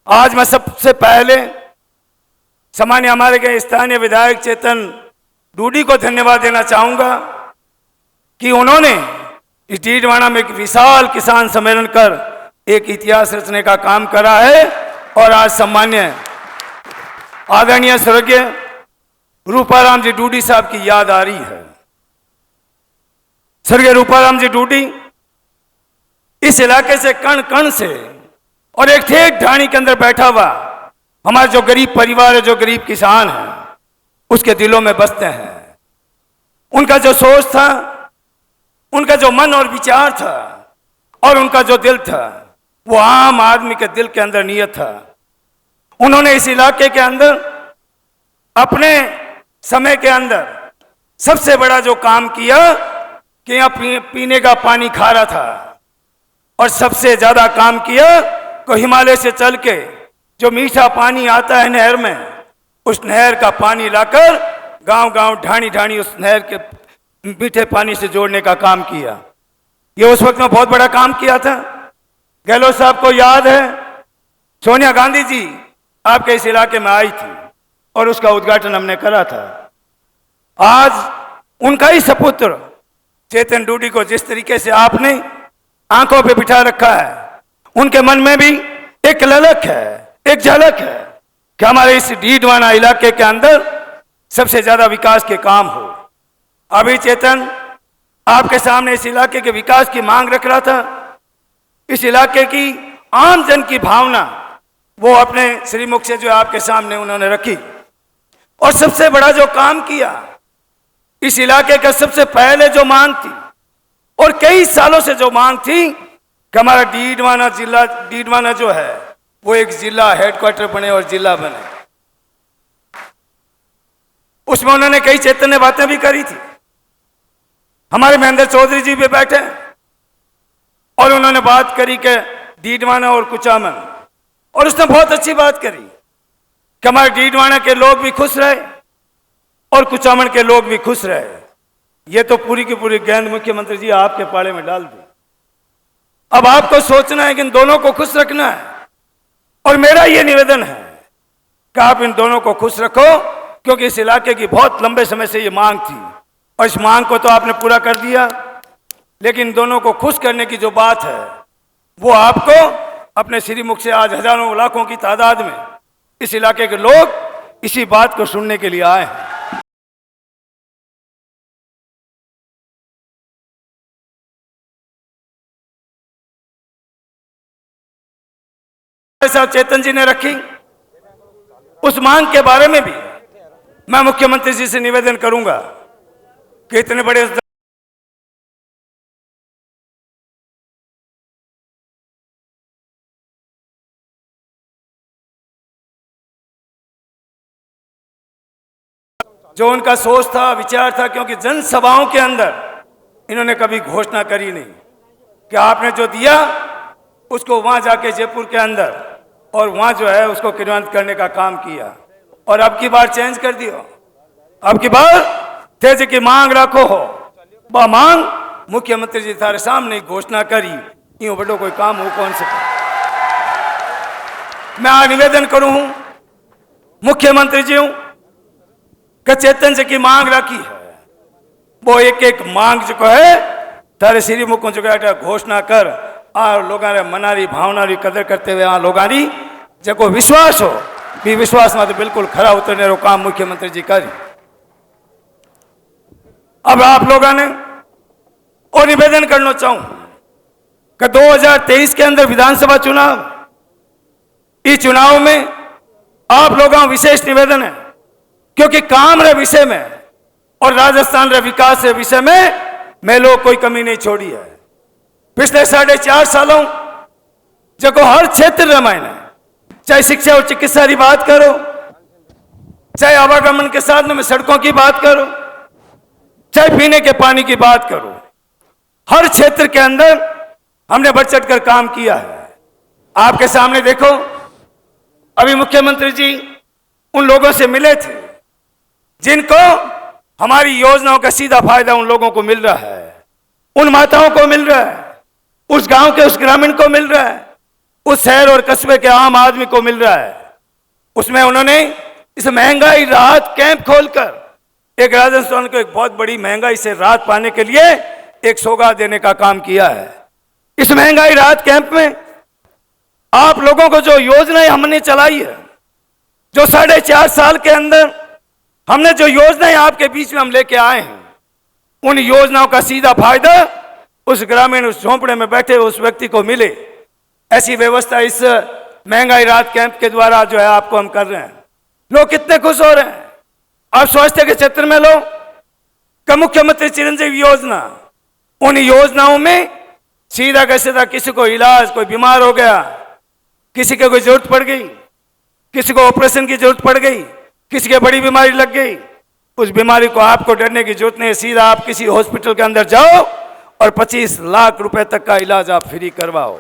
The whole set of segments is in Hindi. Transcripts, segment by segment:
आज मैं सबसे पहले सामान्य हमारे के स्थानीय विधायक चेतन डूडी को धन्यवाद देना चाहूंगा कि उन्होंने इस डीडवाना में एक विशाल किसान सम्मेलन कर एक इतिहास रचने का काम करा है और आज सम्मान्य आदरणीय स्वर्गीय रूपाराम जी डूडी साहब की याद आ रही है। स्वर्गीय रूपाराम जी डूडी इस इलाके से कण कण से और एक ठेठ ढाणी के अंदर बैठा हुआ हमारे जो गरीब परिवार है, जो गरीब किसान है, उसके दिलों में बसते हैं। उनका जो सोच था, उनका जो मन और विचार था और उनका जो दिल था, वो आम आदमी के दिल के अंदर नियत था। उन्होंने इस इलाके के अंदर अपने समय के अंदर सबसे बड़ा जो काम किया कि यहाँ पीने का पानी खारा था और सबसे ज्यादा काम किया तो हिमालय से चल के जो मीठा पानी आता है नहर में, उस नहर का पानी लाकर गांव-गांव ढाणी-ढाणी उस नहर के मीठे पानी से जोड़ने का काम किया। ये उस वक्त में बहुत बड़ा काम किया था। गहलोत साहब को याद है, सोनिया गांधी जी आपके इस इलाके में आई थी और उसका उद्घाटन हमने करा था। आज उनका ही सपुत्र चेतन डूडी को जिस तरीके से आपने आंखों पे बिठा रखा है, उनके मन में भी एक ललक है, एक झलक है कि हमारे इस डीडवाना इलाके के अंदर सबसे ज्यादा विकास के काम हो। अभी चेतन आपके सामने इस इलाके के विकास की मांग रख रहा था। इस इलाके की आम जन की भावना वो अपने श्रीमुख से जो आपके सामने उन्होंने रखी और सबसे बड़ा जो काम किया, इस इलाके का सबसे पहले जो मांग थी और कई सालों से जो मांग थी कि हमारा डीडवाना जो है वो एक जिला हेडक्वार्टर बने और जिला बने, उसमें उन्होंने कई चैतन्य बातें भी करी थी। हमारे महेंद्र चौधरी जी भी बैठे और उन्होंने बात करी कि डीडवाना और कुचामन, और उसने बहुत अच्छी बात करी कि हमारे डीडवाना के लोग भी खुश रहे और कुचामन के लोग भी खुश रहे। ये तो पूरी की पूरी गेंद मुख्यमंत्री जी आपके पाले में डाल दी। अब आपको सोचना है कि इन दोनों को खुश रखना है और मेरा ये निवेदन है कि आप इन दोनों को खुश रखो, क्योंकि इस इलाके की बहुत लंबे समय से ये मांग थी और इस मांग को तो आपने पूरा कर दिया। लेकिन इन दोनों को खुश करने की जो बात है वो आपको अपने श्रीमुख से आज हजारों लाखों की तादाद में इस इलाके के लोग इसी बात को सुनने के लिए आए हैं। साहब चेतन जी ने रखी, उस मांग के बारे में भी मैं मुख्यमंत्री जी से निवेदन करूंगा कि इतने बड़े जो उनका सोच था, विचार था, क्योंकि जनसभाओं के अंदर इन्होंने कभी घोषणा करी नहीं कि आपने जो दिया उसको वहां जाके जयपुर के अंदर और वहां जो है उसको क्रियान्वित करने का काम किया। और अब की बार चेंज कर दियो, अब की बार तेज की मांग रखो हो, वह मांग मुख्यमंत्री जी थारे सामने घोषणा करी, यूं बड़ो कोई काम हो कौन से। मैं आज निवेदन करूं मुख्यमंत्री जी कि चेतन जी की मांग रखी है, वो एक एक मांग जो है थारे श्रीमुख जो घोषणा कर और लोगों ने मनारी भावना की कदर करते हुए लोगों जो विश्वास हो भी विश्वास में तो बिल्कुल खरा उतरने रो काम मुख्यमंत्री जी करी। अब आप लोगों ने और निवेदन करना चाहूं कि 2023 के अंदर विधानसभा चुनाव, इस चुनाव में आप लोगों का विशेष निवेदन है, क्योंकि काम रे विषय में और राजस्थान रे विकास रे विषय में मैं लोग कोई कमी नहीं छोड़ी है। पिछले 4.5 सालों जो हर क्षेत्र में मैंने चाहे शिक्षा और चिकित्सा की बात करो, चाहे आवागमन के साधनों में सड़कों की बात करो, चाहे पीने के पानी की बात करो, हर क्षेत्र के अंदर हमने बढ़ चढ़ कर काम किया है। आपके सामने देखो, अभी मुख्यमंत्री जी उन लोगों से मिले थे जिनको हमारी योजनाओं का सीधा फायदा उन लोगों को मिल रहा है, उन माताओं को मिल रहा है, उस गांव के उस ग्रामीण को मिल रहा है उस शहर और कस्बे के आम आदमी को मिल रहा है। उसमें उन्होंने इस महंगाई राहत कैंप खोलकर एक राजस्थान को एक बहुत बड़ी महंगाई से राहत पाने के लिए एक सौगात देने का काम किया है। इस महंगाई राहत कैंप में आप लोगों को जो योजनाएं हमने चलाई है, जो 4.5 साल के अंदर हमने जो योजनाएं आपके बीच में हम लेके आए हैं, उन योजनाओं का सीधा फायदा उस ग्रामीण, उस झोंपड़े में बैठे उस व्यक्ति को मिले, ऐसी व्यवस्था इस महंगाई राहत कैंप के द्वारा जो है आपको हम कर रहे हैं। लोग कितने खुश हो रहे हैं। अब स्वास्थ्य के क्षेत्र में लो का मुख्यमंत्री चिरंजीवी योजना, उन योजनाओं में सीधा का सीधा किसी को इलाज, कोई बीमार हो गया, किसी को कोई जरूरत पड़ गई, किसी को ऑपरेशन की जरूरत पड़ गई, किसी की बड़ी बीमारी लग गई, उस बीमारी को आपको डरने की जरूरत नहीं। सीधा आप किसी हॉस्पिटल के अंदर जाओ और 25 लाख रुपए तक का इलाज आप फ्री करवाओ।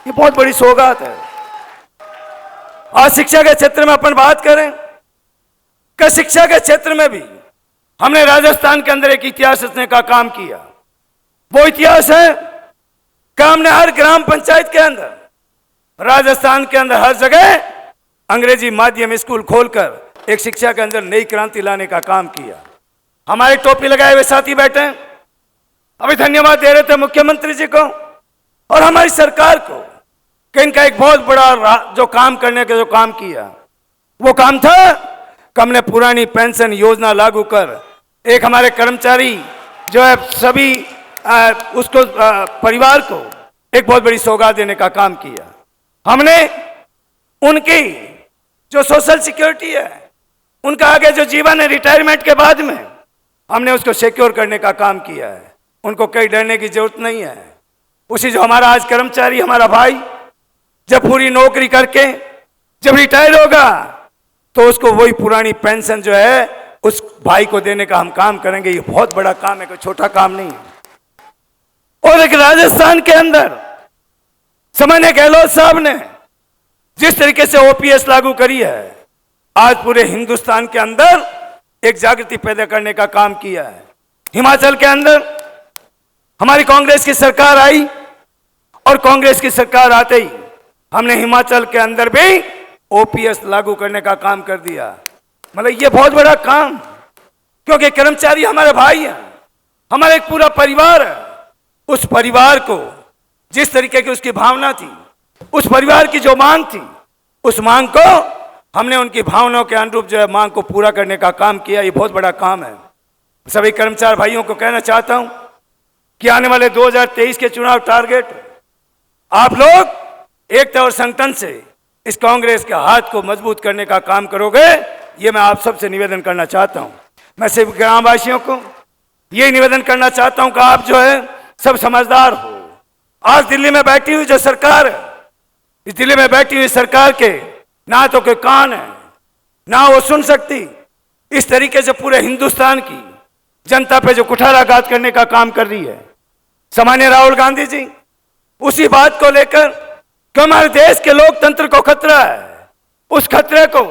ये बहुत बड़ी सौगात है। आज शिक्षा के क्षेत्र में अपन बात करें कि शिक्षा के क्षेत्र में भी हमने राजस्थान के अंदर एक इतिहास रचने का काम किया। वो इतिहास है कि हमने हर ग्राम पंचायत के अंदर, राजस्थान के अंदर हर जगह अंग्रेजी माध्यम स्कूल खोलकर एक शिक्षा के अंदर नई क्रांति लाने का काम किया। हमारे टोपी लगाए हुए साथी बैठे हैं, अभी धन्यवाद दे रहे थे मुख्यमंत्री जी को और हमारी सरकार को कि इनका एक बहुत बड़ा जो काम करने का जो काम किया, वो काम था कि हमने पुरानी पेंशन योजना लागू कर एक हमारे कर्मचारी जो है सभी उसको परिवार को एक बहुत बड़ी सौगात देने का काम किया। हमने उनकी जो सोशल सिक्योरिटी है, उनका आगे जो जीवन है रिटायरमेंट के बाद में, हमने उसको सिक्योर करने का काम किया है। उनको कहीं डरने की जरूरत नहीं है। उसी जो हमारा आज कर्मचारी, हमारा भाई जब पूरी नौकरी करके जब रिटायर होगा तो उसको वही पुरानी पेंशन जो है उस भाई को देने का हम काम करेंगे। ये बहुत बड़ा काम है, कोई छोटा काम नहीं है। और एक राजस्थान के अंदर सामान्य गहलोत साहब ने जिस तरीके से ओपीएस लागू करी है, आज पूरे हिंदुस्तान के अंदर एक जागृति पैदा करने का काम किया है। हिमाचल के अंदर हमारी कांग्रेस की सरकार आई और कांग्रेस की सरकार आते ही हमने हिमाचल के अंदर भी ओपीएस लागू करने का काम कर दिया। मतलब ये बहुत बड़ा काम, क्योंकि कर्मचारी हमारे भाई हैं, हमारा एक पूरा परिवार है। उस परिवार को जिस तरीके की उसकी भावना थी, उस परिवार की जो मांग थी, उस मांग को हमने उनकी भावनाओं के अनुरूप जो है मांग को पूरा करने का काम किया। ये बहुत बड़ा काम है। सभी कर्मचारी भाइयों को कहना चाहता हूं कि आने वाले 2023 के चुनाव टारगेट आप लोग एकता और संगठन से इस कांग्रेस के हाथ को मजबूत करने का काम करोगे, ये मैं आप सबसे निवेदन करना चाहता हूं। मैं सिर्फ ग्रामवासियों को ये निवेदन करना चाहता हूं कि आप जो है सब समझदार हो। आज दिल्ली में बैठी हुई जो सरकार है, इस दिल्ली में बैठी हुई सरकार के ना तो कोई कान है, ना वो सुन सकती इस तरीके से पूरे हिंदुस्तान की जनता पे जो कुठाराघात करने का काम कर रही है। सामान्य राहुल गांधी जी उसी बात को लेकर कि हमारे देश के लोकतंत्र को खतरा है, उस खतरे को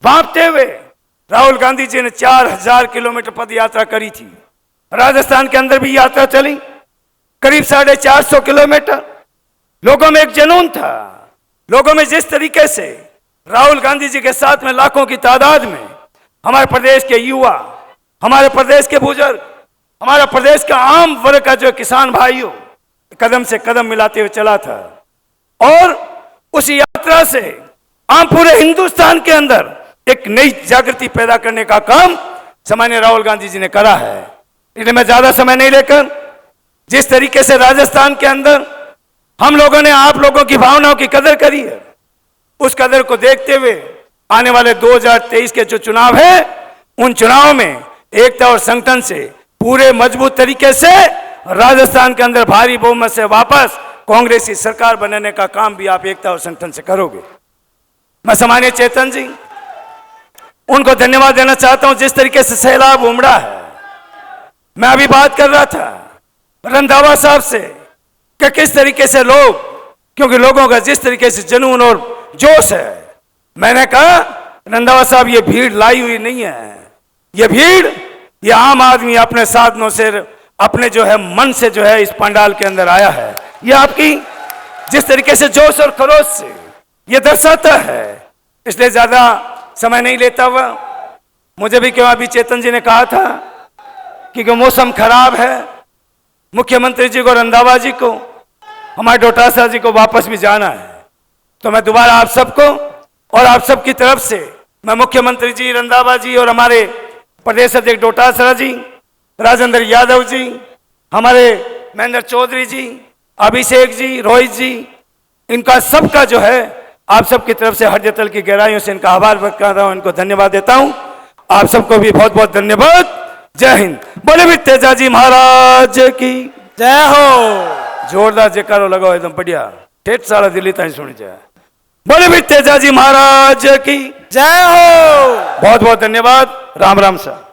भांपते हुए राहुल गांधी जी ने 4000 किलोमीटर पद यात्रा करी थी। राजस्थान के अंदर भी यात्रा चली करीब 450 किलोमीटर। लोगों में एक जुनून था। लोगों में जिस तरीके से राहुल गांधी जी के साथ में लाखों की तादाद में हमारे प्रदेश के युवा, हमारे प्रदेश के बुजुर्ग, हमारा प्रदेश का आम वर्ग का जो किसान भाइयों कदम से कदम मिलाते हुए चला था। और उस यात्रा से आम पूरे हिंदुस्तान के अंदर एक नई जागृति पैदा करने का काम सामान्य राहुल गांधी जी ने करा है। इसलिए मैं ज्यादा समय नहीं लेकर, जिस तरीके से राजस्थान के अंदर हम लोगों ने आप लोगों की भावनाओं की कदर करी है, उस कदर को देखते हुए आने वाले 2023 के जो चुनाव है, उन चुनाव में एकता और संगठन से पूरे मजबूत तरीके से राजस्थान के अंदर भारी बहुमत से वापस कांग्रेस की सरकार बनाने का काम भी आप एकता और संगठन से करोगे। मैं सामान्य चेतन जी उनको धन्यवाद देना चाहता हूं, जिस तरीके से सैलाब उमड़ा है। मैं अभी बात कर रहा था रंधावा साहब से कि किस तरीके से लोग, क्योंकि लोगों का जिस तरीके से जुनून और जोश है, मैंने कहा रंधावा साहब ये भीड़ लाई हुई नहीं है, ये भीड़ ये आम आदमी अपने साधनों से, अपने जो है मन से जो है इस पंडाल के अंदर आया है। ये आपकी जिस तरीके से जोश और खरोश से ये दर्शाता है, इसलिए ज्यादा समय नहीं लेता हुआ, मुझे भी क्यों अभी चेतन जी ने कहा था कि मौसम खराब है, मुख्यमंत्री जी को, रंधावा जी को, हमारे डोटासरा जी को वापस भी जाना है, तो मैं दोबारा आप सबको और आप सबकी तरफ से मैं मुख्यमंत्री जी, रंधावा जी और हमारे प्रदेश अध्यक्ष डोटासरा जी, राजेंद्र यादव जी, हमारे महेंद्र चौधरी जी, अभिषेक जी, रोहित जी, इनका सबका जो है आप सबकी तरफ से हृदय तल की गहराइयों से इनका आभार व्यक्त कर रहा हूं, इनको धन्यवाद देता हूं। आप सबको भी बहुत बहुत धन्यवाद। जय हिंद। बोले भी तेजाजी महाराज की जय हो। जोरदार जयकारो लगाओ, एकदम बढ़िया, ठेठ सारा दिल्ली ताईं सुनी जाए। बोले भी तेजाजी महाराज की जय हो। बहुत बहुत धन्यवाद। राम राम सर।